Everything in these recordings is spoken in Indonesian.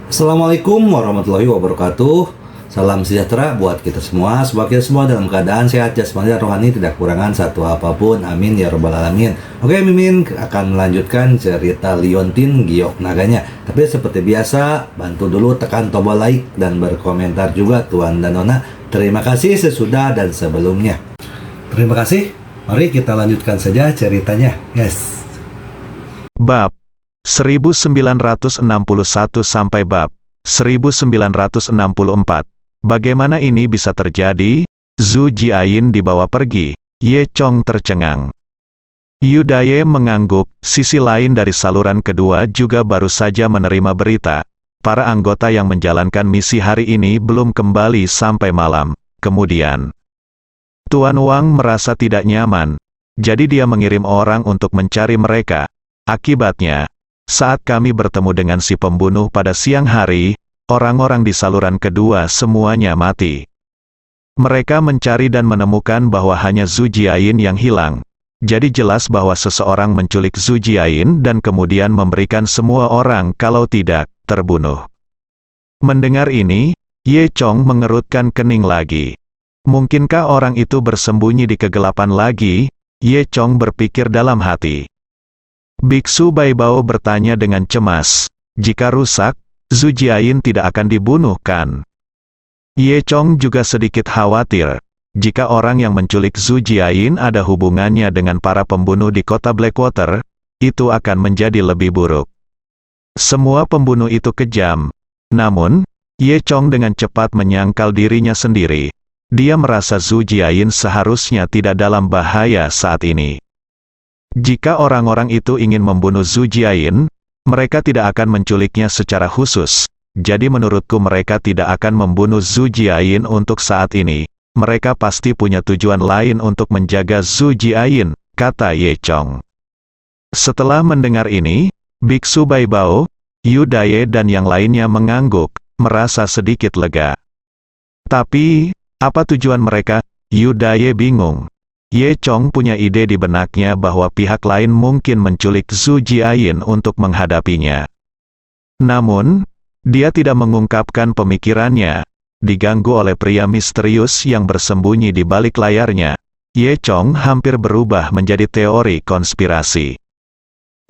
Assalamualaikum warahmatullahi wabarakatuh. Salam sejahtera buat kita semua. Semoga kita semua dalam keadaan sehat jasmani dan rohani, tidak kekurangan satu apapun. Amin ya robbal alamin. Oke, Mimin akan melanjutkan cerita Liontin Giok Naganya. Tapi seperti biasa, bantu dulu tekan tombol like dan berkomentar juga Tuan dan Nona. Terima kasih sesudah dan sebelumnya. Terima kasih. Mari kita lanjutkan saja ceritanya. Yes. Bab 1961 sampai bab 1964. Bagaimana ini bisa terjadi? Zhu Jiayin dibawa pergi. Ye Chong tercengang. Yu Daye mengangguk. Sisi lain dari saluran kedua juga baru saja menerima berita. Para anggota yang menjalankan misi hari ini belum kembali sampai malam. Kemudian, Tuan Wang merasa tidak nyaman. Jadi dia mengirim orang untuk mencari mereka. Akibatnya, saat kami bertemu dengan si pembunuh pada siang hari, orang-orang di saluran kedua semuanya mati. Mereka mencari dan menemukan bahwa hanya Zhu Jiayin yang hilang. Jadi jelas bahwa seseorang menculik Zhu Jiayin dan kemudian memberikan semua orang, kalau tidak, terbunuh. Mendengar ini, Ye Chong mengerutkan kening lagi. Mungkinkah orang itu bersembunyi di kegelapan lagi? Ye Chong berpikir dalam hati. Biksu Baibao bertanya dengan cemas, jika rusak, Zhu Jiayin tidak akan dibunuh kan? Ye Chong juga sedikit khawatir, jika orang yang menculik Zhu Jiayin ada hubungannya dengan para pembunuh di kota Blackwater, itu akan menjadi lebih buruk. Semua pembunuh itu kejam. Namun, Ye Chong dengan cepat menyangkal dirinya sendiri. Dia merasa Zhu Jiayin seharusnya tidak dalam bahaya saat ini. Jika orang-orang itu ingin membunuh Zhu Jiayin, mereka tidak akan menculiknya secara khusus. Jadi menurutku mereka tidak akan membunuh Zhu Jiayin untuk saat ini. Mereka pasti punya tujuan lain untuk menjaga Zhu Jiayin, kata Ye Chong. Setelah mendengar ini, Biksu Baibao, Yu Daye dan yang lainnya mengangguk, merasa sedikit lega. Tapi, apa tujuan mereka? Yu Daye bingung. Ye Chong punya ide di benaknya bahwa pihak lain mungkin menculik Zhu Jiayin untuk menghadapinya. Namun, dia tidak mengungkapkan pemikirannya. Diganggu oleh pria misterius yang bersembunyi di balik layarnya, Ye Chong hampir berubah menjadi teori konspirasi.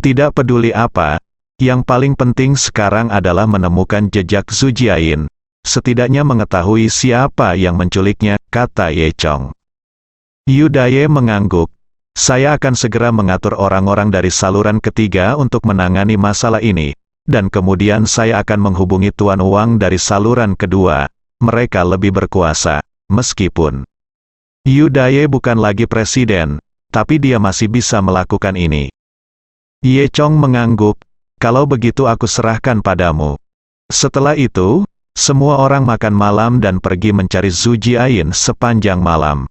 Tidak peduli apa, yang paling penting sekarang adalah menemukan jejak Zhu Jiayin. Setidaknya mengetahui siapa yang menculiknya, kata Ye Chong. Yu Daye mengangguk. Saya akan segera mengatur orang-orang dari saluran ketiga untuk menangani masalah ini. Dan kemudian saya akan menghubungi Tuan Wang dari saluran kedua. Mereka lebih berkuasa. Meskipun Yu Daye bukan lagi presiden, tapi dia masih bisa melakukan ini. Ye Chong mengangguk. Kalau begitu aku serahkan padamu. Setelah itu, semua orang makan malam dan pergi mencari Zhu Jiayin sepanjang malam.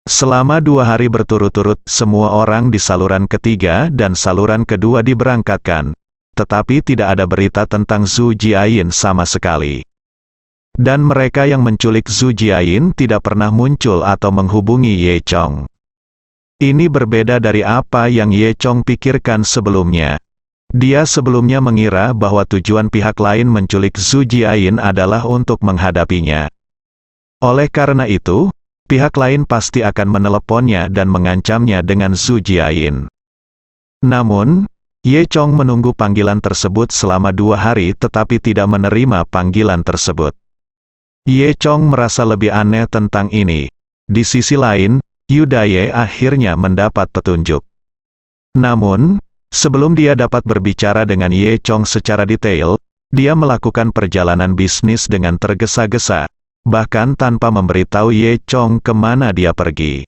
Selama 2 hari berturut-turut, semua orang di saluran ketiga dan saluran kedua diberangkatkan. Tetapi tidak ada berita tentang Zhu Jiayin sama sekali. Dan mereka yang menculik Zhu Jiayin tidak pernah muncul atau menghubungi Ye Chong. Ini berbeda dari apa yang Ye Chong pikirkan sebelumnya. Dia sebelumnya mengira bahwa tujuan pihak lain menculik Zhu Jiayin adalah untuk menghadapinya. Oleh karena itu, pihak lain pasti akan meneleponnya dan mengancamnya dengan Zhu Jiayin. Namun, Ye Chong menunggu panggilan tersebut selama 2 hari tetapi tidak menerima panggilan tersebut. Ye Chong merasa lebih aneh tentang ini. Di sisi lain, Yu Daye akhirnya mendapat petunjuk. Namun, sebelum dia dapat berbicara dengan Ye Chong secara detail, dia melakukan perjalanan bisnis dengan tergesa-gesa. Bahkan tanpa memberitahu Ye Chong kemana dia pergi.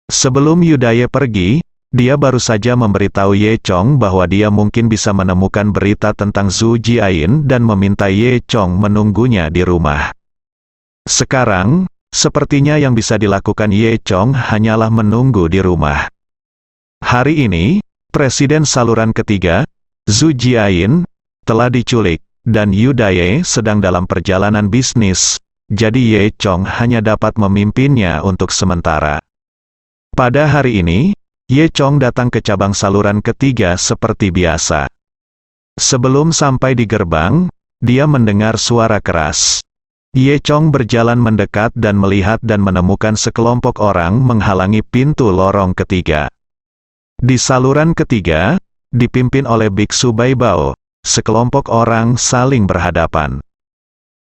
Sebelum Yu Daye pergi, dia baru saja memberitahu Ye Chong bahwa dia mungkin bisa menemukan berita tentang Zhu Jiayin dan meminta Ye Chong menunggunya di rumah. Sekarang, sepertinya yang bisa dilakukan Ye Chong hanyalah menunggu di rumah. Hari ini, Presiden saluran ketiga, Zhu Jiayin, telah diculik, dan Yu Daye sedang dalam perjalanan bisnis. Jadi Ye Chong hanya dapat memimpinnya untuk sementara. Pada hari ini, Ye Chong datang ke cabang saluran ketiga seperti biasa. Sebelum sampai di gerbang, dia mendengar suara keras. Ye Chong berjalan mendekat dan melihat dan menemukan sekelompok orang menghalangi pintu lorong ketiga. Di saluran ketiga, dipimpin oleh Biksu Bai Bao, sekelompok orang saling berhadapan.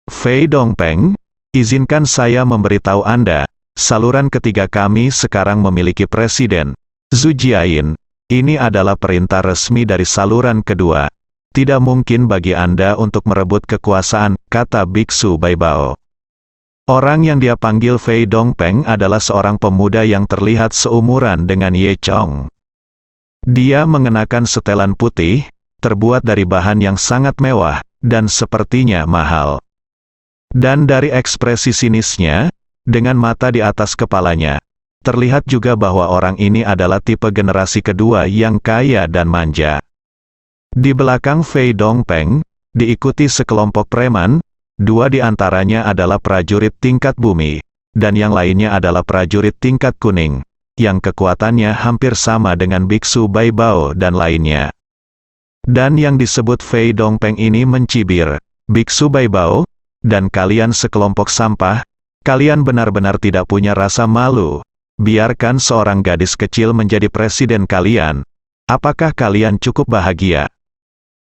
Fei Dongpeng, izinkan saya memberitahu Anda, saluran ketiga kami sekarang memiliki presiden, Zhu Jiayin. Ini adalah perintah resmi dari saluran kedua. Tidak mungkin bagi Anda untuk merebut kekuasaan, kata Biksu Bai Bao. Orang yang dia panggil Fei Dongpeng adalah seorang pemuda yang terlihat seumuran dengan Ye Chong. Dia mengenakan setelan putih, terbuat dari bahan yang sangat mewah, dan sepertinya mahal. Dan dari ekspresi sinisnya, dengan mata di atas kepalanya, terlihat juga bahwa orang ini adalah tipe generasi kedua yang kaya dan manja. Di belakang Fei Dongpeng, diikuti sekelompok preman, 2 di antaranya adalah prajurit tingkat bumi, dan yang lainnya adalah prajurit tingkat kuning, yang kekuatannya hampir sama dengan Biksu Bai Bao dan lainnya. Dan yang disebut Fei Dongpeng ini mencibir, Biksu Bai Bao, dan kalian sekelompok sampah, kalian benar-benar tidak punya rasa malu. Biarkan seorang gadis kecil menjadi presiden kalian. Apakah kalian cukup bahagia?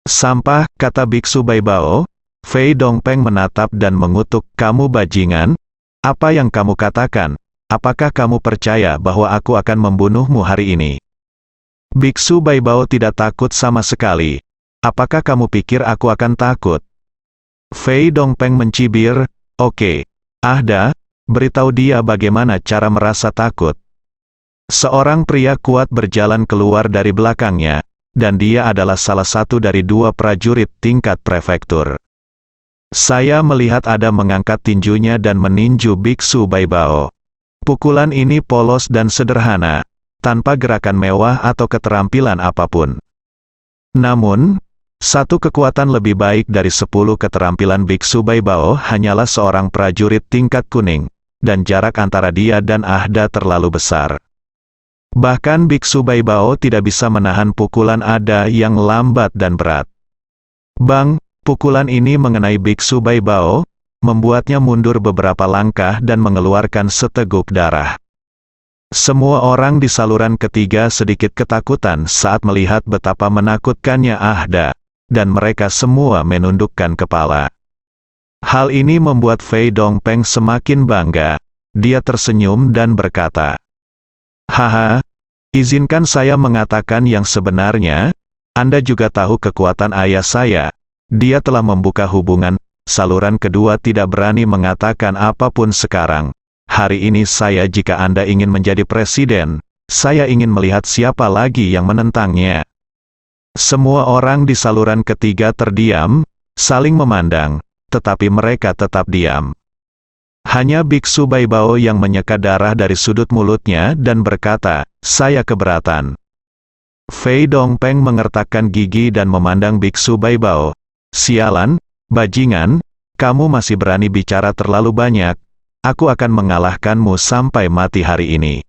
Sampah, kata Biksu Bai Bao. Fei Dongpeng menatap dan mengutuk, kamu bajingan? Apa yang kamu katakan? Apakah kamu percaya bahwa aku akan membunuhmu hari ini? Biksu Bai Bao tidak takut sama sekali. Apakah kamu pikir aku akan takut? Fei Dongpeng mencibir, oke. Ahda, beritahu dia bagaimana cara merasa takut. Seorang pria kuat berjalan keluar dari belakangnya, dan dia adalah salah satu dari 2 prajurit tingkat prefektur. Saya melihat Ada mengangkat tinjunya dan meninju Biksu Bai Bao. Pukulan ini polos dan sederhana, tanpa gerakan mewah atau keterampilan apapun. Namun, satu kekuatan lebih baik dari 10 keterampilan Biksu Bai Bao hanyalah seorang prajurit tingkat kuning, dan jarak antara dia dan Ahda terlalu besar. Bahkan Biksu Bai Bao tidak bisa menahan pukulan Ada yang lambat dan berat. Bang, pukulan ini mengenai Biksu Bai Bao, membuatnya mundur beberapa langkah dan mengeluarkan seteguk darah. Semua orang di saluran ketiga sedikit ketakutan saat melihat betapa menakutkannya Ahda, dan mereka semua menundukkan kepala. Hal ini membuat Fei Dongpeng semakin bangga. Dia tersenyum dan berkata, haha, izinkan saya mengatakan yang sebenarnya. Anda juga tahu kekuatan ayah saya. Dia telah membuka hubungan. Saluran kedua tidak berani mengatakan apapun sekarang. Hari ini jika Anda ingin menjadi presiden, saya ingin melihat siapa lagi yang menentangnya. Semua orang di saluran ketiga terdiam, saling memandang, tetapi mereka tetap diam. Hanya Biksu Bai Bao yang menyeka darah dari sudut mulutnya dan berkata, saya keberatan. Fei Dongpeng mengertakkan gigi dan memandang Biksu Bai Bao. Sialan, bajingan, kamu masih berani bicara terlalu banyak, aku akan mengalahkanmu sampai mati hari ini.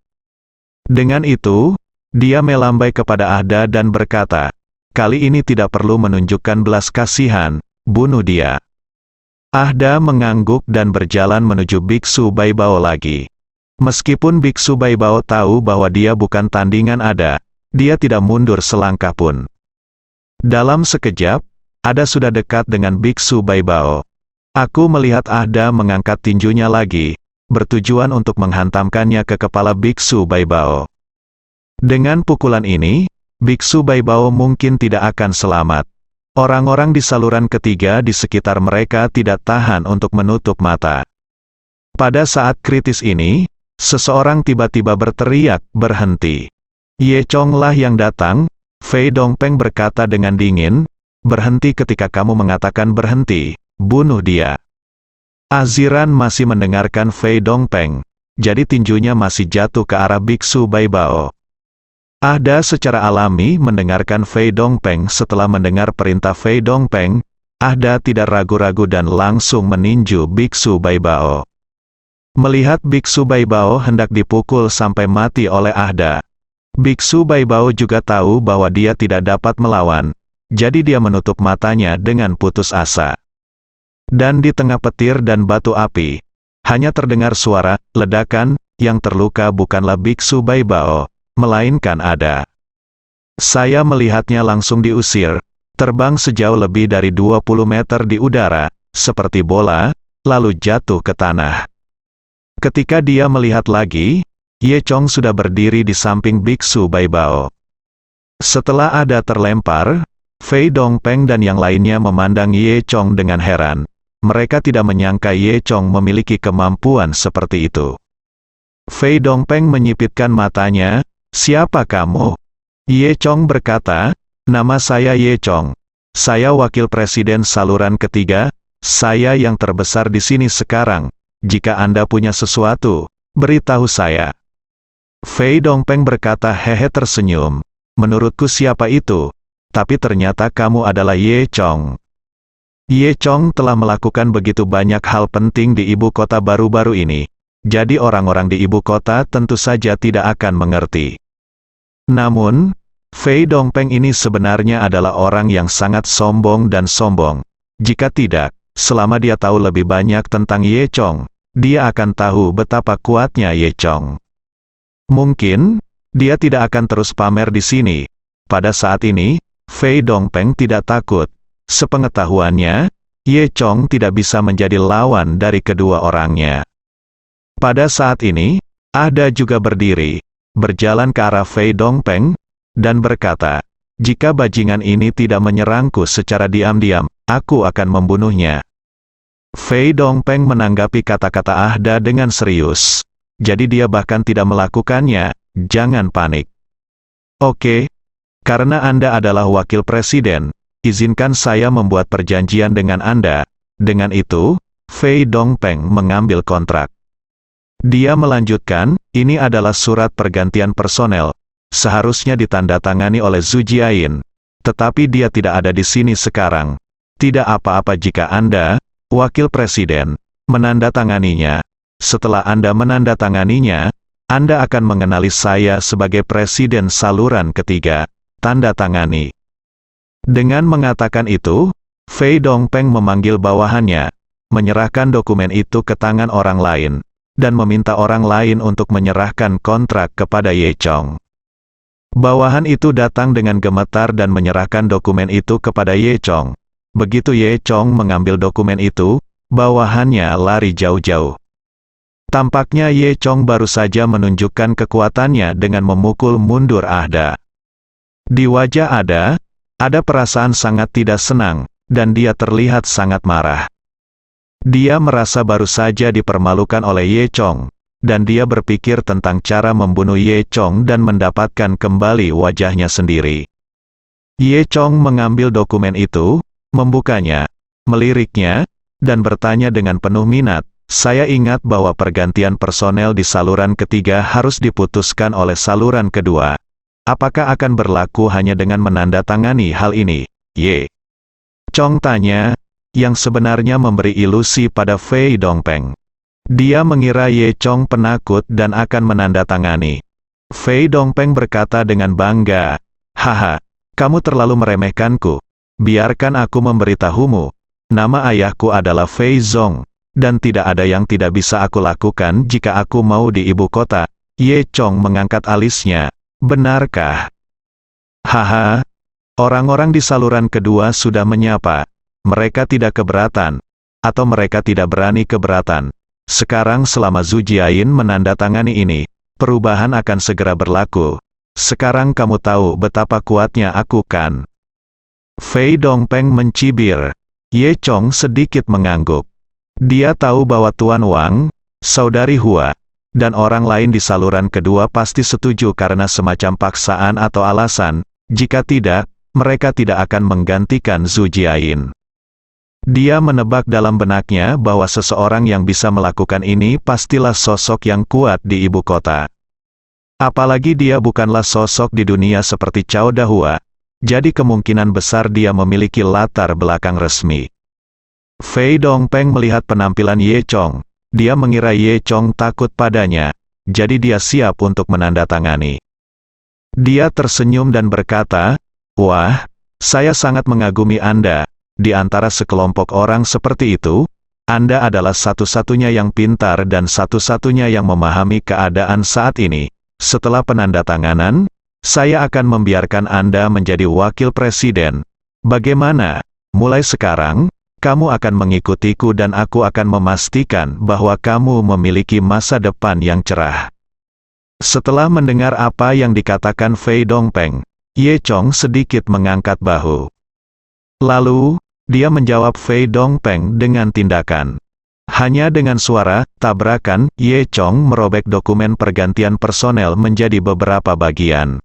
Dengan itu, dia melambai kepada Ahda dan berkata, kali ini tidak perlu menunjukkan belas kasihan, bunuh dia. Ahda mengangguk dan berjalan menuju Biksu Bai Bao lagi. Meskipun Biksu Bai Bao tahu bahwa dia bukan tandingan Ada, dia tidak mundur selangkah pun. Dalam sekejap, Ada sudah dekat dengan Biksu Bai Bao. Aku melihat Ahda mengangkat tinjunya lagi, bertujuan untuk menghantamkannya ke kepala Biksu Bai Bao. Dengan pukulan ini, Biksu Bai Bao mungkin tidak akan selamat. Orang-orang di saluran ketiga di sekitar mereka tidak tahan untuk menutup mata. Pada saat kritis ini, seseorang tiba-tiba berteriak, berhenti. Ye Chong lah yang datang. Fei Dongpeng berkata dengan dingin, berhenti ketika kamu mengatakan berhenti, bunuh dia. Aziran masih mendengarkan Fei Dongpeng, jadi tinjunya masih jatuh ke arah Biksu Bai Bao. Ahda secara alami mendengarkan Fei Dongpeng. Setelah mendengar perintah Fei Dongpeng, Ahda tidak ragu-ragu dan langsung meninju Biksu Bai Bao. Melihat Biksu Bai Bao hendak dipukul sampai mati oleh Ahda, Biksu Bai Bao juga tahu bahwa dia tidak dapat melawan, jadi dia menutup matanya dengan putus asa. Dan di tengah petir dan batu api, hanya terdengar suara ledakan. Yang terluka bukanlah biksu Baibao, melainkan ada. Saya melihatnya langsung diusir, terbang sejauh lebih dari 20 meter di udara, seperti bola, lalu jatuh ke tanah. Ketika dia melihat lagi, Ye Chong sudah berdiri di samping biksu Baibao. Setelah ada terlempar, Fei Dongpeng dan yang lainnya memandang Ye Chong dengan heran. Mereka tidak menyangka Ye Chong memiliki kemampuan seperti itu. Fei Dongpeng menyipitkan matanya, "Siapa kamu?" Ye Chong berkata, "Nama saya Ye Chong. Saya wakil presiden saluran ketiga, saya yang terbesar di sini sekarang. Jika Anda punya sesuatu, beritahu saya." Fei Dongpeng berkata hehe tersenyum, "Menurutku siapa itu? Tapi ternyata kamu adalah Ye Chong." Ye Chong telah melakukan begitu banyak hal penting di ibu kota baru-baru ini. Jadi orang-orang di ibu kota tentu saja tidak akan mengerti. Namun, Fei Dongpeng ini sebenarnya adalah orang yang sangat sombong dan sombong. Jika tidak, selama dia tahu lebih banyak tentang Ye Chong, dia akan tahu betapa kuatnya Ye Chong. Mungkin, dia tidak akan terus pamer di sini. Pada saat ini, Fei Dongpeng tidak takut. Sepengetahuannya, Ye Chong tidak bisa menjadi lawan dari kedua orangnya. Pada saat ini, Ahda juga berdiri, berjalan ke arah Fei Dongpeng, dan berkata, "Jika bajingan ini tidak menyerangku secara diam-diam, aku akan membunuhnya." Fei Dongpeng menanggapi kata-kata Ahda dengan serius. Jadi dia bahkan tidak melakukannya, "Jangan panik. Oke, karena Anda adalah wakil presiden, izinkan saya membuat perjanjian dengan Anda." Dengan itu, Fei Dongpeng mengambil kontrak. Dia melanjutkan, "Ini adalah surat pergantian personel. Seharusnya ditandatangani oleh Zhu Jiayin. Tetapi dia tidak ada di sini sekarang. Tidak apa-apa jika Anda, wakil presiden, menandatanganinya. Setelah Anda menandatanganinya, Anda akan mengenali saya sebagai presiden saluran ketiga. Tanda tangani." Dengan mengatakan itu, Fei Dongpeng memanggil bawahannya, menyerahkan dokumen itu ke tangan orang lain, dan meminta orang lain untuk menyerahkan kontrak kepada Ye Chong. Bawahan itu datang dengan gemetar dan menyerahkan dokumen itu kepada Ye Chong. Begitu Ye Chong mengambil dokumen itu, bawahannya lari jauh-jauh. Tampaknya Ye Chong baru saja menunjukkan kekuatannya dengan memukul mundur Ahda. Di wajah ada perasaan sangat tidak senang, dan dia terlihat sangat marah. Dia merasa baru saja dipermalukan oleh Ye Chong, dan dia berpikir tentang cara membunuh Ye Chong dan mendapatkan kembali wajahnya sendiri. Ye Chong mengambil dokumen itu, membukanya, meliriknya, dan bertanya dengan penuh minat, "Saya ingat bahwa pergantian personel di saluran ketiga harus diputuskan oleh saluran kedua. Apakah akan berlaku hanya dengan menandatangani hal ini?" Ye Chong tanya, yang sebenarnya memberi ilusi pada Fei Dongpeng. Dia mengira Ye Chong penakut dan akan menandatangani. Fei Dongpeng berkata dengan bangga, "Haha, kamu terlalu meremehkanku. Biarkan aku memberitahumu. Nama ayahku adalah Fei Zong, dan tidak ada yang tidak bisa aku lakukan jika aku mau di ibu kota." Ye Chong mengangkat alisnya. "Benarkah?" "Haha, orang-orang di saluran kedua sudah menyapa. Mereka tidak keberatan, atau mereka tidak berani keberatan. Sekarang selama Zhu Jiayin menandatangani ini, perubahan akan segera berlaku. Sekarang kamu tahu betapa kuatnya aku kan?" Fei Dongpeng mencibir. Ye Chong sedikit mengangguk. Dia tahu bahwa Tuan Wang, saudari Hua, dan orang lain di saluran kedua pasti setuju karena semacam paksaan atau alasan. Jika tidak, mereka tidak akan menggantikan Zhu Jiayin. Dia menebak dalam benaknya bahwa seseorang yang bisa melakukan ini pastilah sosok yang kuat di ibu kota. Apalagi dia bukanlah sosok di dunia seperti Cao Dahua, jadi kemungkinan besar dia memiliki latar belakang resmi. Fei Dongpeng melihat penampilan Ye Chong. Dia mengira Ye Chong takut padanya, jadi dia siap untuk menandatangani. Dia tersenyum dan berkata, "Wah, saya sangat mengagumi Anda. di antara sekelompok orang seperti itu, Anda adalah satu-satunya yang pintar dan satu-satunya yang memahami keadaan saat ini. Setelah penandatanganan, saya akan membiarkan Anda menjadi wakil presiden. Bagaimana? Mulai sekarang, kamu akan mengikutiku dan aku akan memastikan bahwa kamu memiliki masa depan yang cerah. Setelah mendengar apa yang dikatakan Fei Dongpeng, Ye Chong sedikit mengangkat bahu. Lalu, dia menjawab Fei Dongpeng dengan tindakan. Hanya dengan suara tabrakan, Ye Chong merobek dokumen pergantian personel menjadi beberapa bagian.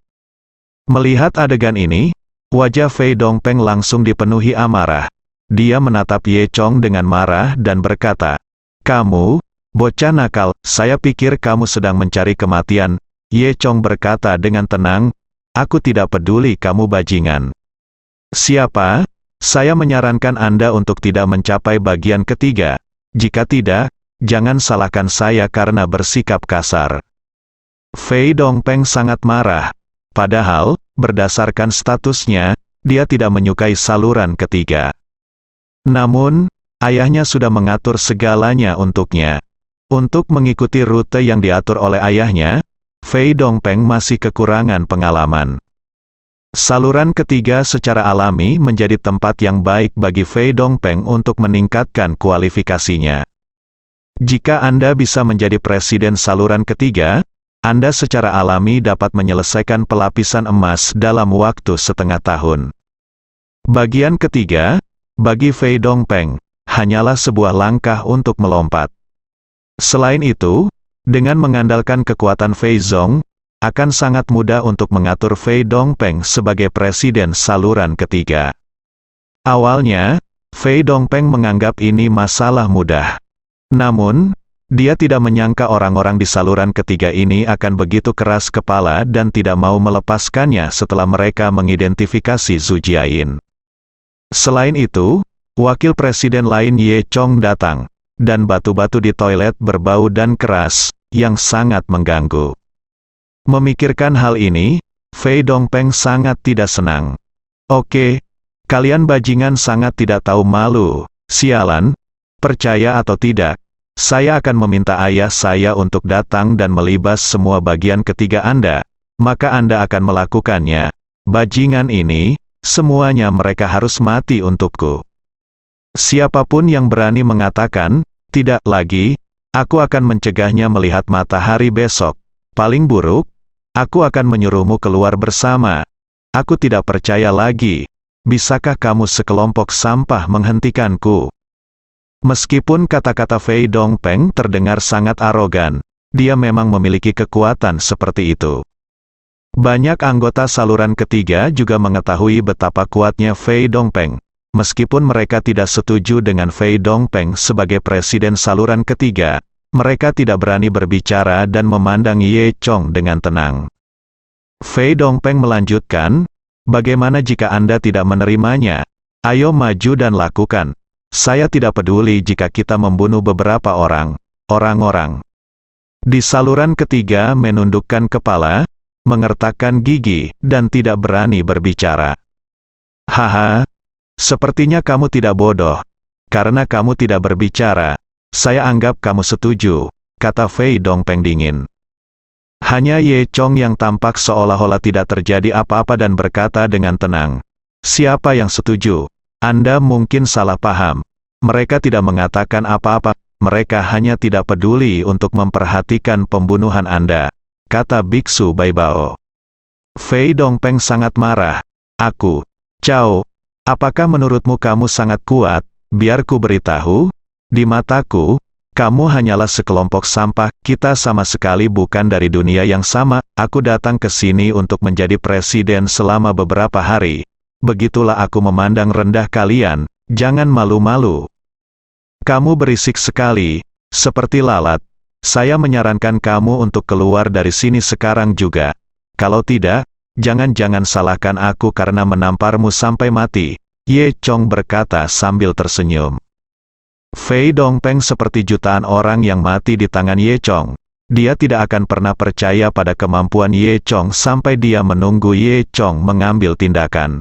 Melihat adegan ini, wajah Fei Dongpeng langsung dipenuhi amarah. Dia menatap Ye Chong dengan marah dan berkata, "Kamu, bocah nakal, saya pikir kamu sedang mencari kematian." Ye Chong berkata dengan tenang, "Aku tidak peduli kamu bajingan. Siapa? Saya menyarankan Anda untuk tidak mencapai bagian ketiga. Jika tidak, jangan salahkan saya karena bersikap kasar." Fei Dongpeng sangat marah. Padahal, berdasarkan statusnya, dia tidak menyukai saluran ketiga. Namun, ayahnya sudah mengatur segalanya untuknya. Untuk mengikuti rute yang diatur oleh ayahnya, Fei Dongpeng masih kekurangan pengalaman. Saluran ketiga secara alami menjadi tempat yang baik bagi Fei Dongpeng untuk meningkatkan kualifikasinya. Jika Anda bisa menjadi presiden saluran ketiga, Anda secara alami dapat menyelesaikan pelapisan emas dalam waktu setengah tahun. Bagian ketiga, bagi Fei Dongpeng, hanyalah sebuah langkah untuk melompat. Selain itu, dengan mengandalkan kekuatan Fei Zong, akan sangat mudah untuk mengatur Fei Dongpeng sebagai presiden saluran ketiga. Awalnya, Fei Dongpeng menganggap ini masalah mudah. Namun, dia tidak menyangka orang-orang di saluran ketiga ini akan begitu keras kepala dan tidak mau melepaskannya setelah mereka mengidentifikasi Zhu Jiayin. Selain itu, wakil presiden lain Ye Chong datang, dan batu-batu di toilet berbau dan keras, yang sangat mengganggu. Memikirkan hal ini, Fei Dongpeng sangat tidak senang. "Oke, kalian bajingan sangat tidak tahu malu. Sialan, percaya atau tidak, saya akan meminta ayah saya untuk datang dan melibas semua bagian ketiga Anda, maka Anda akan melakukannya. Bajingan ini, semuanya mereka harus mati untukku." Siapapun yang berani mengatakan, "Tidak lagi, aku akan mencegahnya melihat matahari besok. Paling buruk, aku akan menyuruhmu keluar bersama. Aku tidak percaya lagi. Bisakah kamu sekelompok sampah menghentikanku?" Meskipun kata-kata Fei Dongpeng terdengar sangat arogan, dia memang memiliki kekuatan seperti itu. Banyak anggota saluran ketiga juga mengetahui betapa kuatnya Fei Dongpeng. Meskipun mereka tidak setuju dengan Fei Dongpeng sebagai presiden saluran ketiga, mereka tidak berani berbicara dan memandang Ye Chong dengan tenang. Fei Dongpeng melanjutkan, "Bagaimana jika Anda tidak menerimanya? Ayo maju dan lakukan. Saya tidak peduli jika kita membunuh beberapa orang-orang." Di saluran ketiga menundukkan kepala, mengertakkan gigi, dan tidak berani berbicara. "Haha, sepertinya kamu tidak bodoh. Karena kamu tidak berbicara, saya anggap kamu setuju," kata Fei Dongpeng dingin. Hanya Ye Chong yang tampak seolah-olah tidak terjadi apa-apa dan berkata dengan tenang, "Siapa yang setuju? Anda mungkin salah paham. Mereka tidak mengatakan apa-apa, mereka hanya tidak peduli untuk memperhatikan pembunuhan Anda," kata Biksu Baibao. Fei Dongpeng sangat marah. "Aku, Cao, apakah menurutmu kamu sangat kuat? Biar ku beritahu, di mataku, kamu hanyalah sekelompok sampah, kita sama sekali bukan dari dunia yang sama. Aku datang ke sini untuk menjadi presiden selama beberapa hari. Begitulah aku memandang rendah kalian, jangan malu-malu. Kamu berisik sekali, seperti lalat. Saya menyarankan kamu untuk keluar dari sini sekarang juga. Kalau tidak, jangan-jangan salahkan aku karena menamparmu sampai mati," Ye Chong berkata sambil tersenyum. Fei Dongpeng seperti jutaan orang yang mati di tangan Ye Chong. Dia tidak akan pernah percaya pada kemampuan Ye Chong sampai dia menunggu Ye Chong mengambil tindakan.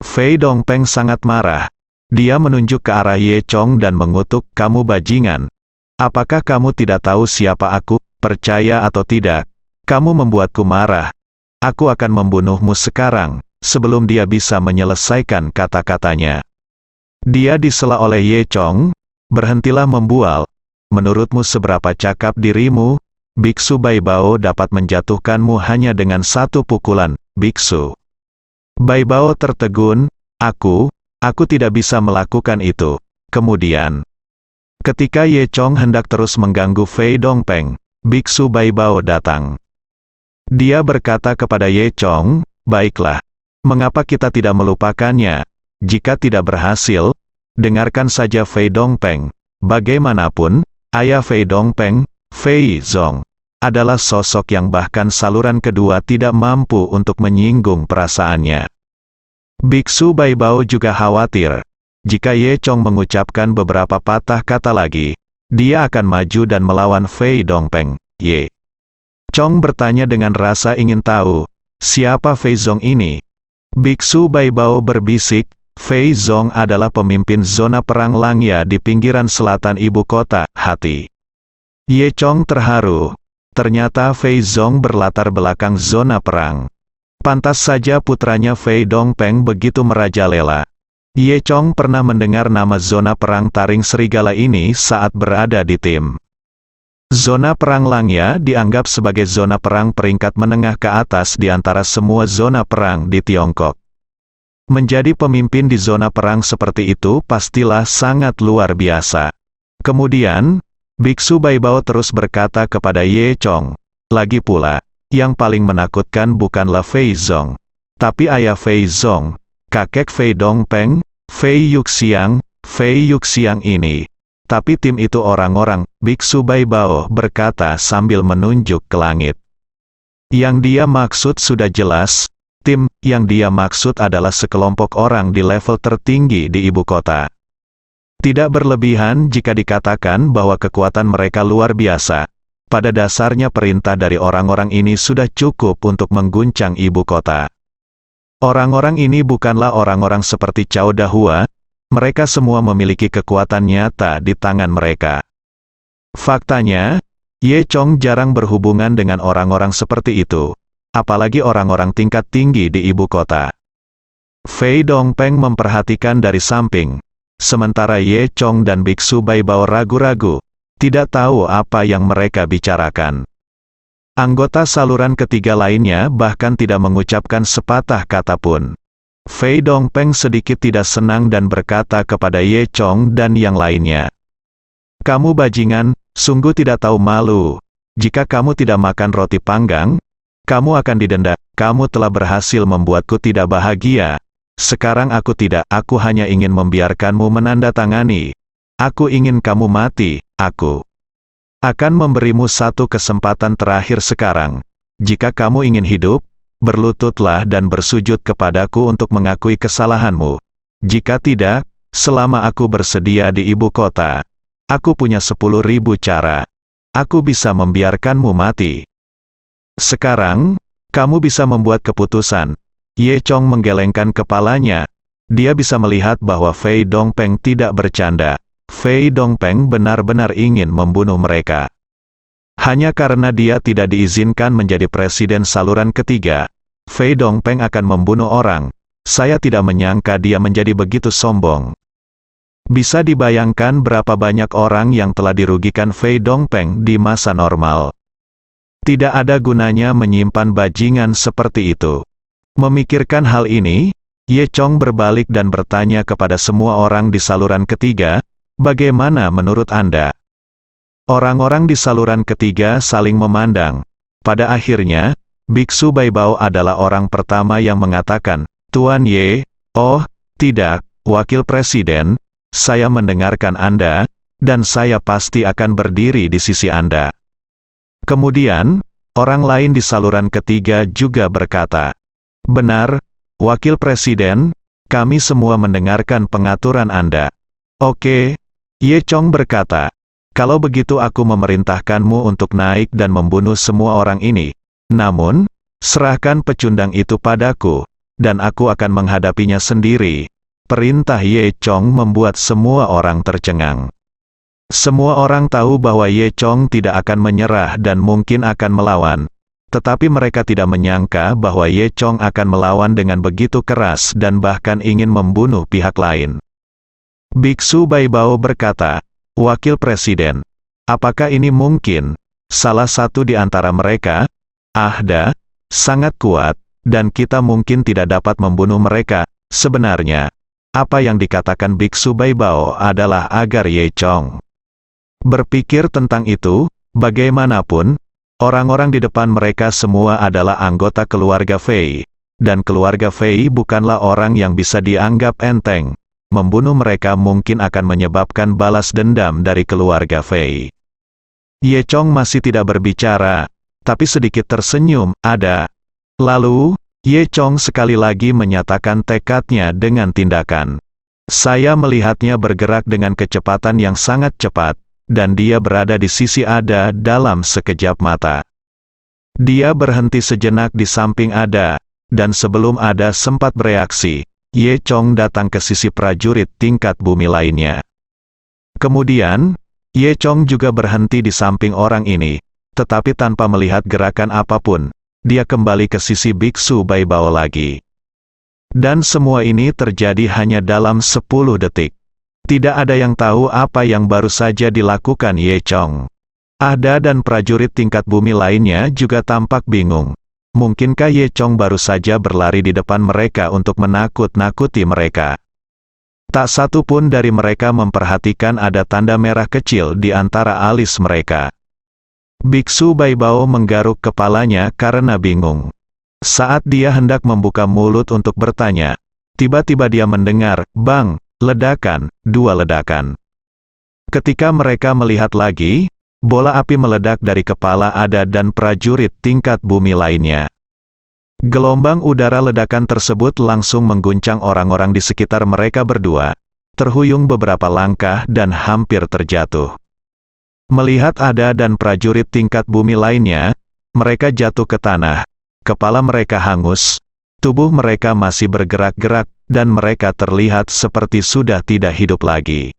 Fei Dongpeng sangat marah. Dia menunjuk ke arah Ye Chong dan mengutuk, "Kamu bajingan. Apakah kamu tidak tahu siapa aku? Percaya atau tidak, kamu membuatku marah. Aku akan membunuhmu sekarang." Sebelum dia bisa menyelesaikan kata-katanya, dia disela oleh Ye Chong. "Berhentilah membual. Menurutmu seberapa cakap dirimu? Biksu Baibao dapat menjatuhkanmu hanya dengan satu pukulan." Biksu Baibao tertegun, Aku tidak bisa melakukan itu." Kemudian, ketika Ye Chong hendak terus mengganggu Fei Dongpeng, Biksu Baibao datang. Dia berkata kepada Ye Chong, "Baiklah. Mengapa kita tidak melupakannya? Jika tidak berhasil, dengarkan saja Fei Dongpeng. Bagaimanapun, ayah Fei Dongpeng, Fei Zong, adalah sosok yang bahkan saluran kedua tidak mampu untuk menyinggung perasaannya." Biksu Baibao juga khawatir. Jika Ye Chong mengucapkan beberapa patah kata lagi, dia akan maju dan melawan Fei Dongpeng. Ye Chong bertanya dengan rasa ingin tahu, "Siapa Fei Zong ini?" Biksu Baibao berbisik, "Fei Zong adalah pemimpin zona perang Langya di pinggiran selatan ibu kota." Hati Ye Chong terharu. Ternyata Fei Zong berlatar belakang zona perang. Pantas saja putranya Fei Dongpeng begitu merajalela. Ye Chong pernah mendengar nama zona perang Taring Serigala ini saat berada di tim. Zona perang Langya dianggap sebagai zona perang peringkat menengah ke atas di antara semua zona perang di Tiongkok. Menjadi pemimpin di zona perang seperti itu pastilah sangat luar biasa. Kemudian, Biksu Baibao terus berkata kepada Ye Chong, "Lagi pula, yang paling menakutkan bukanlah Fei Zong, tapi ayah Fei Zong, kakek Fei Dongpeng, Fei Yuxiang, Fei Yuxiang ini. Tapi tim itu orang-orang," Biksu Baibao berkata sambil menunjuk ke langit. Yang dia maksud sudah jelas, tim yang dia maksud adalah sekelompok orang di level tertinggi di ibu kota. Tidak berlebihan jika dikatakan bahwa kekuatan mereka luar biasa. Pada dasarnya perintah dari orang-orang ini sudah cukup untuk mengguncang ibu kota. Orang-orang ini bukanlah orang-orang seperti Cao Dahua. Mereka semua memiliki kekuatan nyata di tangan mereka. Faktanya, Ye Chong jarang berhubungan dengan orang-orang seperti itu, apalagi orang-orang tingkat tinggi di ibu kota. Fei Dongpeng memperhatikan dari samping, sementara Ye Chong dan Biksu Baibao ragu-ragu, tidak tahu apa yang mereka bicarakan. Anggota saluran ketiga lainnya bahkan tidak mengucapkan sepatah kata pun. Fei Dongpeng sedikit tidak senang dan berkata kepada Ye Chong dan yang lainnya, "Kamu bajingan, sungguh tidak tahu malu. Jika kamu tidak makan roti panggang, kamu akan didenda. Kamu telah berhasil membuatku tidak bahagia. Sekarang aku hanya ingin membiarkanmu menandatangani. Aku ingin kamu mati. Aku akan memberimu satu kesempatan terakhir sekarang. Jika kamu ingin hidup, berlututlah dan bersujud kepadaku untuk mengakui kesalahanmu. Jika tidak, selama aku bersedia di ibu kota, aku punya 10.000 cara. Aku bisa membiarkanmu mati. Sekarang, kamu bisa membuat keputusan." Ye Chong menggelengkan kepalanya. Dia bisa melihat bahwa Fei Dongpeng tidak bercanda. Fei Dongpeng benar-benar ingin membunuh mereka. Hanya karena dia tidak diizinkan menjadi presiden saluran ketiga, Fei Dongpeng akan membunuh orang. Saya tidak menyangka dia menjadi begitu sombong. Bisa dibayangkan berapa banyak orang yang telah dirugikan Fei Dongpeng di masa normal. Tidak ada gunanya menyimpan bajingan seperti itu. Memikirkan hal ini, Ye Chong berbalik dan bertanya kepada semua orang di saluran ketiga, "Bagaimana menurut Anda?" Orang-orang di saluran ketiga saling memandang. Pada akhirnya, Biksu Baibao adalah orang pertama yang mengatakan, "Tuan Ye, oh, tidak, Wakil Presiden, saya mendengarkan Anda, dan saya pasti akan berdiri di sisi Anda." Kemudian, orang lain di saluran ketiga juga berkata, "Benar, Wakil Presiden, kami semua mendengarkan pengaturan Anda." "Oke," Ye Chong berkata, "kalau begitu aku memerintahkanmu untuk naik dan membunuh semua orang ini. Namun, serahkan pecundang itu padaku, dan aku akan menghadapinya sendiri." perintah Ye Chong membuat semua orang tercengang. Semua orang tahu bahwa Ye Chong tidak akan menyerah dan mungkin akan melawan. Tetapi mereka tidak menyangka bahwa Ye Chong akan melawan dengan begitu keras dan bahkan ingin membunuh pihak lain. Biksu Baibao berkata, "Wakil Presiden, apakah ini mungkin? Salah satu di antara mereka, Ahda, sangat kuat, dan kita mungkin tidak dapat membunuh mereka." Sebenarnya, apa yang dikatakan Biksu Baibao adalah agar Ye Chong berpikir tentang itu. Bagaimanapun, orang-orang di depan mereka semua adalah anggota keluarga Fei, dan keluarga Fei bukanlah orang yang bisa dianggap enteng. Membunuh mereka mungkin akan menyebabkan balas dendam dari keluarga Fei. Ye Chong masih tidak berbicara, tapi sedikit tersenyum. Lalu, Ye Chong sekali lagi menyatakan tekadnya dengan tindakan. "Saya melihatnya bergerak dengan kecepatan yang sangat cepat, dan dia berada di sisi Ada dalam sekejap mata." Dia berhenti sejenak di samping Ada, dan sebelum Ada sempat bereaksi, Ye Chong datang ke sisi prajurit tingkat bumi lainnya. Kemudian, Ye Chong juga berhenti di samping orang ini, tetapi tanpa melihat gerakan apapun, dia kembali ke sisi Biksu Baibao lagi. Dan semua ini terjadi hanya dalam 10 detik. Tidak ada yang tahu apa yang baru saja dilakukan Ye Chong. Ahda dan prajurit tingkat bumi lainnya juga tampak bingung. Mungkinkah Ye Chong baru saja berlari di depan mereka untuk menakut-nakuti mereka? Tak satu pun dari mereka memperhatikan ada tanda merah kecil di antara alis mereka. Biksu Baibao menggaruk kepalanya karena bingung. Saat dia hendak membuka mulut untuk bertanya, tiba-tiba dia mendengar, bang, ledakan, 2 ledakan. Ketika mereka melihat lagi, bola api meledak dari kepala Ada dan prajurit tingkat bumi lainnya. Gelombang udara ledakan tersebut langsung mengguncang orang-orang di sekitar mereka berdua, terhuyung beberapa langkah dan hampir terjatuh. Melihat Ada dan prajurit tingkat bumi lainnya, mereka jatuh ke tanah, kepala mereka hangus, tubuh mereka masih bergerak-gerak, dan mereka terlihat seperti sudah tidak hidup lagi.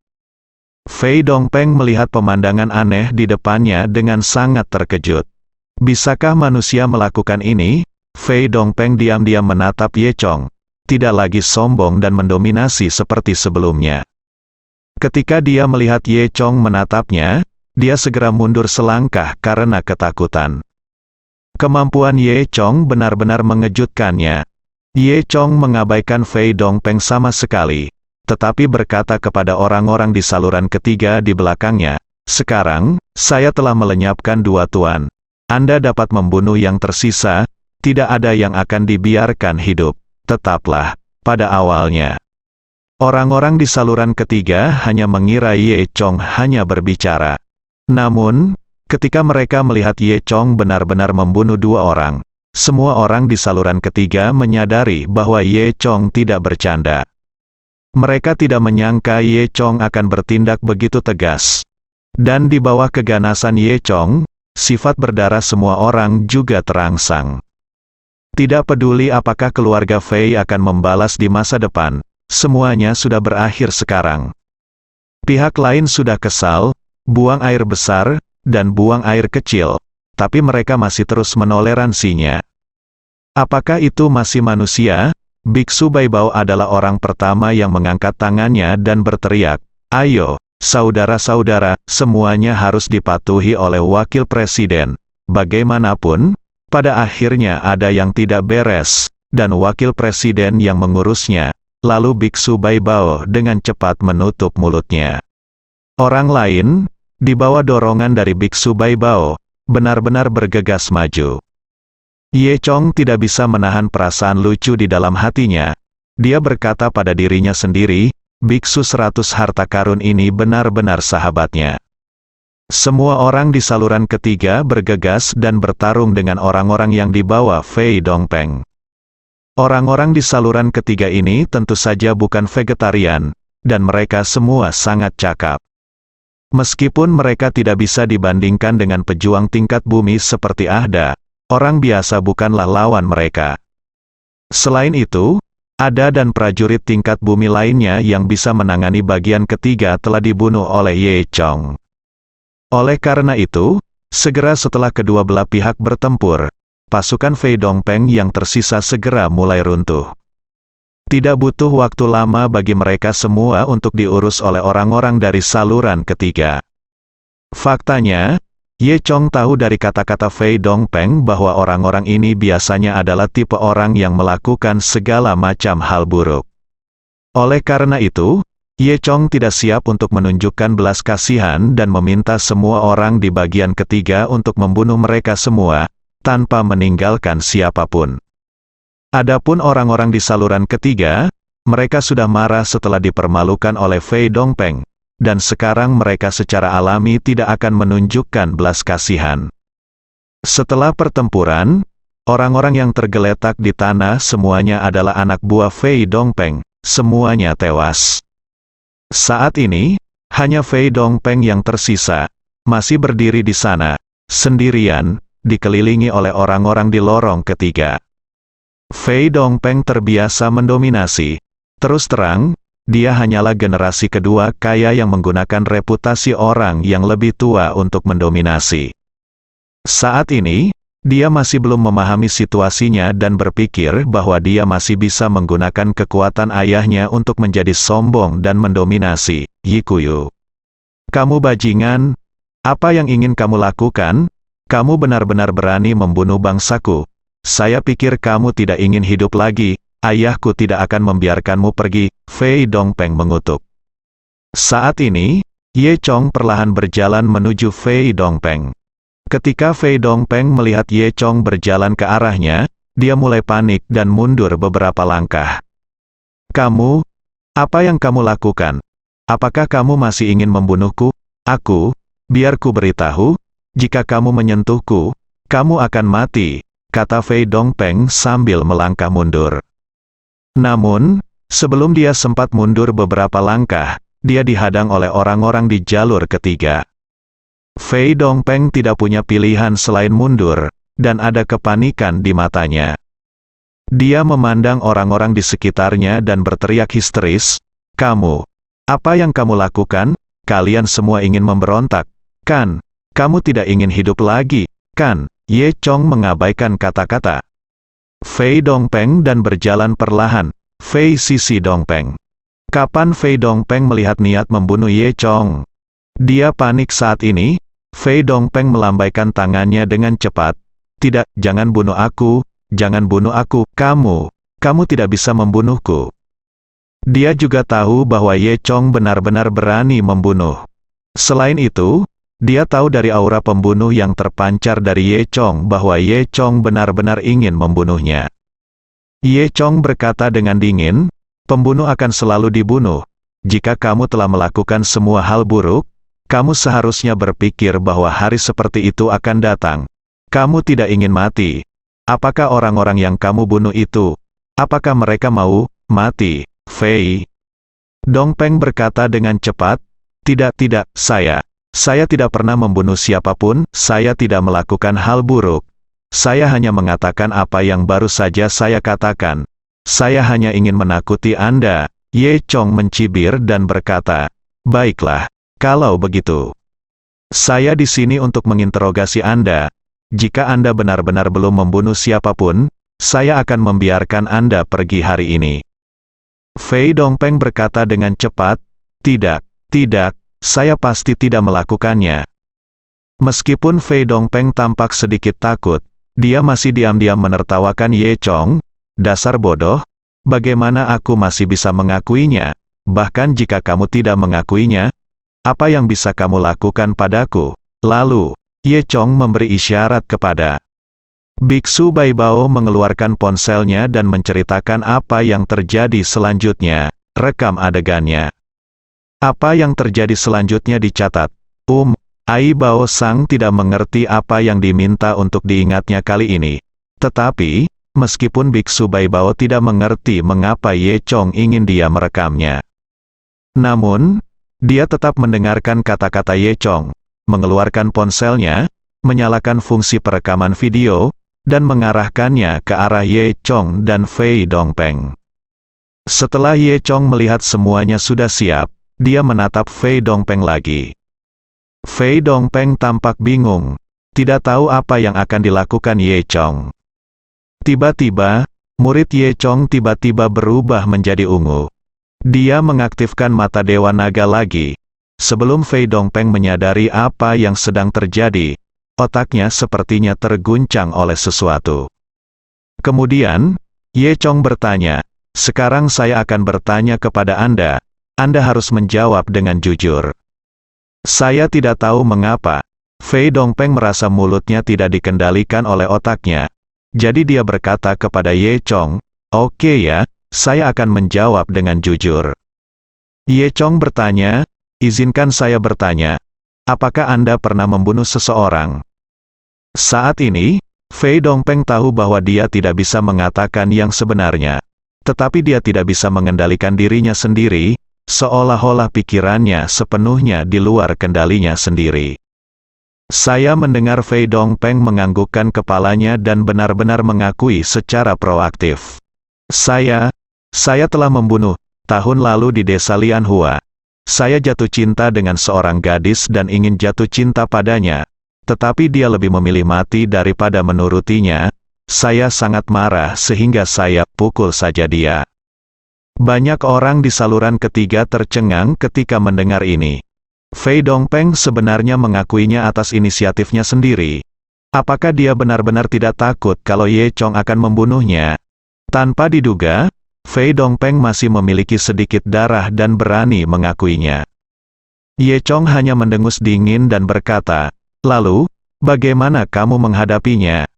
Fei Dongpeng melihat pemandangan aneh di depannya dengan sangat terkejut. Bisakah manusia melakukan ini? Fei Dongpeng diam-diam menatap Ye Chong, tidak lagi sombong dan mendominasi seperti sebelumnya. Ketika dia melihat Ye Chong menatapnya, dia segera mundur selangkah karena ketakutan. Kemampuan Ye Chong benar-benar mengejutkannya. Ye Chong mengabaikan Fei Dongpeng sama sekali, tetapi berkata kepada orang-orang di saluran ketiga di belakangnya, "Sekarang, saya telah melenyapkan 2 tuan. Anda dapat membunuh yang tersisa, tidak ada yang akan dibiarkan hidup. Tetaplah pada awalnya." Orang-orang di saluran ketiga hanya mengira Ye Chong hanya berbicara. Namun, ketika mereka melihat Ye Chong benar-benar membunuh 2 orang, semua orang di saluran ketiga menyadari bahwa Ye Chong tidak bercanda. Mereka tidak menyangka Ye Chong akan bertindak begitu tegas. Dan di bawah keganasan Ye Chong, sifat berdarah semua orang juga terangsang. Tidak peduli apakah keluarga Fei akan membalas di masa depan, semuanya sudah berakhir sekarang. Pihak lain sudah kesal, buang air besar, dan buang air kecil, tapi mereka masih terus menoleransinya. Apakah itu masih manusia? Biksu Baibao adalah orang pertama yang mengangkat tangannya dan berteriak, "Ayo, saudara-saudara, semuanya harus dipatuhi oleh wakil presiden." Bagaimanapun, pada akhirnya ada yang tidak beres, dan wakil presiden yang mengurusnya. Lalu Biksu Baibao dengan cepat menutup mulutnya. Orang lain, di bawah dorongan dari Biksu Baibao, benar-benar bergegas maju. Ye Chong tidak bisa menahan perasaan lucu di dalam hatinya. Dia berkata pada dirinya sendiri, biksu 100 harta karun ini benar-benar sahabatnya. Semua orang di saluran ketiga bergegas dan bertarung dengan orang-orang yang dibawa Fei Dongpeng. Orang-orang di saluran ketiga ini tentu saja bukan vegetarian, dan mereka semua sangat cakap. Meskipun mereka tidak bisa dibandingkan dengan pejuang tingkat bumi seperti Ahda, orang biasa bukanlah lawan mereka. Selain itu, Ada dan prajurit tingkat bumi lainnya yang bisa menangani bagian ketiga telah dibunuh oleh Ye Chong. Oleh karena itu, segera setelah kedua belah pihak bertempur, pasukan Fei Dongpeng yang tersisa segera mulai runtuh. Tidak butuh waktu lama bagi mereka semua untuk diurus oleh orang-orang dari saluran ketiga. Faktanya, Ye Chong tahu dari kata-kata Fei Dongpeng bahwa orang-orang ini biasanya adalah tipe orang yang melakukan segala macam hal buruk. Oleh karena itu, Ye Chong tidak siap untuk menunjukkan belas kasihan dan meminta semua orang di bagian ketiga untuk membunuh mereka semua, tanpa meninggalkan siapapun. Adapun orang-orang di saluran ketiga, mereka sudah marah setelah dipermalukan oleh Fei Dongpeng, dan sekarang mereka secara alami tidak akan menunjukkan belas kasihan. Setelah pertempuran, orang-orang yang tergeletak di tanah semuanya adalah anak buah Fei Dongpeng, semuanya tewas. Saat ini, hanya Fei Dongpeng yang tersisa, masih berdiri di sana, sendirian, dikelilingi oleh orang-orang di lorong ketiga. Fei Dongpeng terbiasa mendominasi. Terus terang, dia hanyalah generasi kedua kaya yang menggunakan reputasi orang yang lebih tua untuk mendominasi. Saat ini, dia masih belum memahami situasinya dan berpikir bahwa dia masih bisa menggunakan kekuatan ayahnya untuk menjadi sombong dan mendominasi. Ye Kuyu, kamu bajingan, apa yang ingin kamu lakukan? Kamu benar-benar berani membunuh bangsaku. Saya pikir kamu tidak ingin hidup lagi. Ayahku tidak akan membiarkanmu pergi, Fei Dongpeng mengutuk. Saat ini, Ye Chong perlahan berjalan menuju Fei Dongpeng. Ketika Fei Dongpeng melihat Ye Chong berjalan ke arahnya, dia mulai panik dan mundur beberapa langkah. Kamu? Apa yang kamu lakukan? Apakah kamu masih ingin membunuhku? Biar ku beritahu, jika kamu menyentuhku, kamu akan mati, kata Fei Dongpeng sambil melangkah mundur. Namun, sebelum dia sempat mundur beberapa langkah, dia dihadang oleh orang-orang di jalur ketiga. Fei Dongpeng tidak punya pilihan selain mundur, dan ada kepanikan di matanya. Dia memandang orang-orang di sekitarnya dan berteriak histeris, "Kamu, apa yang kamu lakukan? Kalian semua ingin memberontak, kan? Kamu tidak ingin hidup lagi, kan?" Ye Chong mengabaikan kata-kata Fei Dongpeng dan berjalan perlahan. Fei Sisi Dongpeng. Kapan Fei Dongpeng melihat niat membunuh Ye Chong? Dia panik saat ini. Fei Dongpeng melambaikan tangannya dengan cepat. Tidak, jangan bunuh aku, jangan bunuh aku, kamu tidak bisa membunuhku. Dia juga tahu bahwa Ye Chong benar-benar berani membunuh. Selain itu, dia tahu dari aura pembunuh yang terpancar dari Ye Chong bahwa Ye Chong benar-benar ingin membunuhnya. Ye Chong berkata dengan dingin, "Pembunuh akan selalu dibunuh. Jika kamu telah melakukan semua hal buruk, kamu seharusnya berpikir bahwa hari seperti itu akan datang. Kamu tidak ingin mati. Apakah orang-orang yang kamu bunuh itu, apakah mereka mau mati?" Fei Dongpeng berkata dengan cepat, Tidak, saya tidak pernah membunuh siapapun, saya tidak melakukan hal buruk. Saya hanya mengatakan apa yang baru saja saya katakan. Saya hanya ingin menakuti Anda." Ye Chong mencibir dan berkata, "Baiklah, kalau begitu. Saya di sini untuk menginterogasi Anda. Jika Anda benar-benar belum membunuh siapapun, saya akan membiarkan Anda pergi hari ini." Fei Dongpeng berkata dengan cepat, Tidak, saya pasti tidak melakukannya." Meskipun Fei Dongpeng tampak sedikit takut, dia masih diam-diam menertawakan Ye Chong. "Dasar bodoh, bagaimana aku masih bisa mengakuinya? Bahkan jika kamu tidak mengakuinya, apa yang bisa kamu lakukan padaku?" Lalu, Ye Chong memberi isyarat kepada Biksu Baibao mengeluarkan ponselnya dan menceritakan apa yang terjadi selanjutnya. Rekam adegannya. Apa yang terjadi selanjutnya dicatat. Ai Bao Sang tidak mengerti apa yang diminta untuk diingatnya kali ini. Tetapi, meskipun Biksu Baibao tidak mengerti mengapa Ye Chong ingin dia merekamnya. Namun, dia tetap mendengarkan kata-kata Ye Chong, mengeluarkan ponselnya, menyalakan fungsi perekaman video, dan mengarahkannya ke arah Ye Chong dan Fei Dongpeng. Setelah Ye Chong melihat semuanya sudah siap, dia menatap Fei Dongpeng lagi. Fei Dongpeng tampak bingung, tidak tahu apa yang akan dilakukan Ye Chong. Tiba-tiba, murid Ye Chong tiba-tiba berubah menjadi ungu. Dia mengaktifkan mata Dewa Naga lagi. Sebelum Fei Dongpeng menyadari apa yang sedang terjadi, otaknya sepertinya terguncang oleh sesuatu. Kemudian, Ye Chong bertanya, "Sekarang saya akan bertanya kepada Anda harus menjawab dengan jujur." Saya tidak tahu mengapa, Fei Dongpeng merasa mulutnya tidak dikendalikan oleh otaknya. Jadi dia berkata kepada Ye Chong, "Oke ya, saya akan menjawab dengan jujur." Ye Chong bertanya, "Izinkan saya bertanya, apakah Anda pernah membunuh seseorang?" Saat ini, Fei Dongpeng tahu bahwa dia tidak bisa mengatakan yang sebenarnya. Tetapi dia tidak bisa mengendalikan dirinya sendiri, seolah-olah pikirannya sepenuhnya di luar kendalinya sendiri. Saya mendengar Fei Dongpeng menganggukkan kepalanya dan benar-benar mengakui secara proaktif. Saya telah membunuh, tahun lalu di desa Lianhua. Saya jatuh cinta dengan seorang gadis dan ingin jatuh cinta padanya. Tetapi dia lebih memilih mati daripada menurutinya. Saya sangat marah sehingga saya pukul saja dia. Banyak orang di saluran ketiga tercengang ketika mendengar ini. Fei Dongpeng sebenarnya mengakuinya atas inisiatifnya sendiri. Apakah dia benar-benar tidak takut kalau Ye Chong akan membunuhnya? Tanpa diduga, Fei Dongpeng masih memiliki sedikit darah dan berani mengakuinya. Ye Chong hanya mendengus dingin dan berkata, "Lalu, bagaimana kamu menghadapinya?"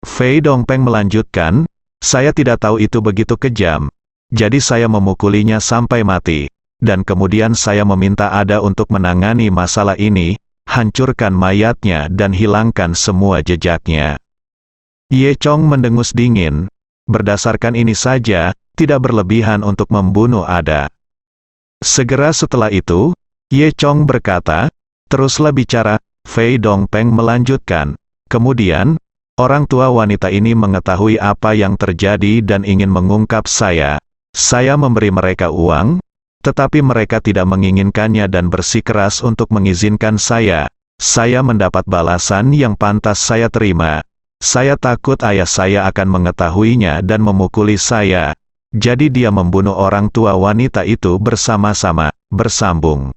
Fei Dongpeng melanjutkan, "Saya tidak tahu itu begitu kejam. Jadi saya memukulinya sampai mati. Dan kemudian saya meminta Ada untuk menangani masalah ini, hancurkan mayatnya dan hilangkan semua jejaknya." Ye Chong mendengus dingin. Berdasarkan ini saja, tidak berlebihan untuk membunuh Ada. Segera setelah itu, Ye Chong berkata, "Teruslah bicara." Fei Dongpeng melanjutkan, "Kemudian, orang tua wanita ini mengetahui apa yang terjadi dan ingin mengungkap saya. Saya memberi mereka uang, tetapi mereka tidak menginginkannya dan bersikeras untuk mengizinkan saya. Saya mendapat balasan yang pantas saya terima. Saya takut ayah saya akan mengetahuinya dan memukuli saya. Jadi dia membunuh orang tua wanita itu bersama-sama." Bersambung.